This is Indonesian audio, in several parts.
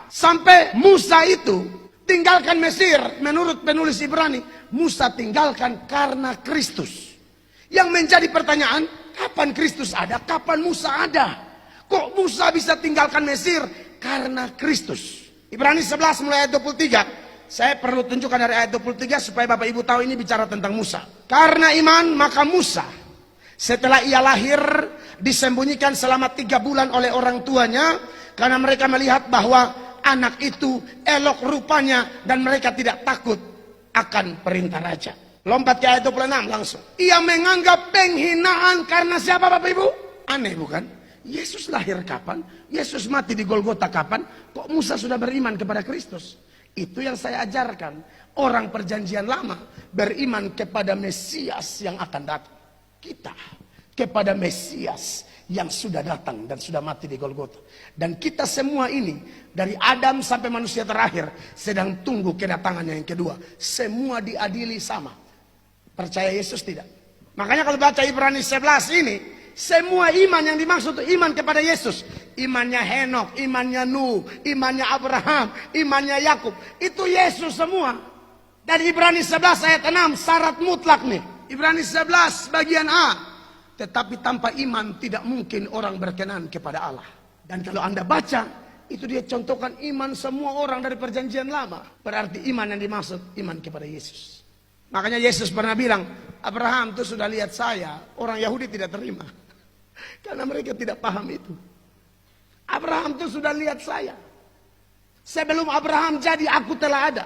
Sampai Musa itu tinggalkan Mesir, menurut penulis Ibrani, Musa tinggalkan karena Kristus. Yang menjadi pertanyaan, kapan Kristus ada, kapan Musa ada? Kok Musa bisa tinggalkan Mesir? Karena Kristus. Ibrani 11 mulai ayat 23. Saya perlu tunjukkan dari ayat 23 supaya Bapak Ibu tahu ini bicara tentang Musa. Karena iman maka Musa, setelah ia lahir, disembunyikan selama 3 bulan oleh orang tuanya, karena mereka melihat bahwa anak itu elok rupanya dan mereka tidak takut akan perintah raja. Lompat ke ayat 26 langsung. Ia menganggap penghinaan karena siapa Bapak Ibu? Aneh bukan? Yesus lahir kapan? Yesus mati di Golgota kapan? Kok Musa sudah beriman kepada Kristus? Itu yang saya ajarkan. Orang perjanjian lama beriman kepada Mesias yang akan datang. Kita kepada Mesias yang sudah datang dan sudah mati di Golgota. Dan kita semua ini, dari Adam sampai manusia terakhir, sedang tunggu kedatangannya yang kedua. Semua diadili sama. Percaya Yesus tidak? Makanya kalau baca Ibrani 11 ini, semua iman yang dimaksud itu iman kepada Yesus. Imannya Henok, imannya Nuh, imannya Abraham, imannya Yakub. Itu Yesus semua. Dari Ibrani 11 ayat 6, syarat mutlak nih. Ibrani 11 bagian A. Tetapi tanpa iman tidak mungkin orang berkenan kepada Allah. Dan kalau Anda baca, itu dia contohkan iman semua orang dari perjanjian lama. Berarti iman yang dimaksud iman kepada Yesus. Makanya Yesus pernah bilang, Abraham itu sudah lihat saya. Orang Yahudi tidak terima. Karena mereka tidak paham itu. Abraham itu sudah lihat saya. Sebelum Abraham jadi, aku telah ada.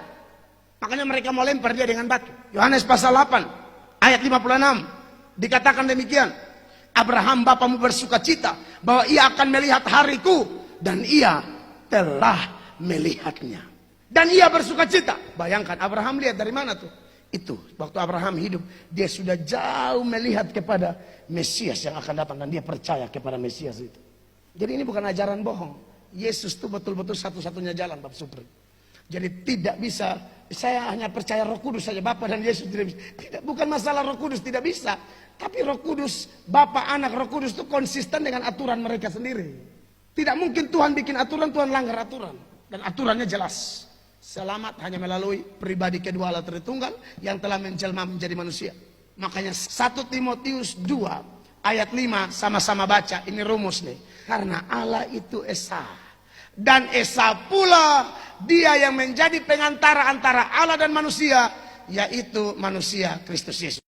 Makanya mereka mau lempar dia dengan batu. Yohanes pasal 8 ayat 56 dikatakan demikian. Abraham bapamu bersuka cita bahwa ia akan melihat hariku, dan ia telah melihatnya. Dan ia bersuka cita. Bayangkan Abraham lihat dari mana tuh? Itu waktu Abraham hidup, dia sudah jauh melihat kepada Mesias yang akan datang, dan dia percaya kepada Mesias itu. Jadi ini bukan ajaran bohong. Yesus itu betul-betul satu-satunya jalan, Bapak Supri. Jadi tidak bisa saya hanya percaya Roh Kudus saja, Bapa dan Yesus tidak bisa. Tidak, bukan masalah Roh Kudus tidak bisa, tapi Roh Kudus, Bapa, Anak, Roh Kudus itu konsisten dengan aturan mereka sendiri. Tidak mungkin Tuhan bikin aturan, Tuhan langgar aturan, dan aturannya jelas. Selamat hanya melalui pribadi kedua Allah Tritunggal yang telah menjelma menjadi manusia. Makanya 1 Timotius 2 ayat 5 sama-sama baca. Ini rumus nih. Karena Allah itu Esa. Dan Esa pula dia yang menjadi pengantara antara Allah dan manusia, yaitu manusia Kristus Yesus.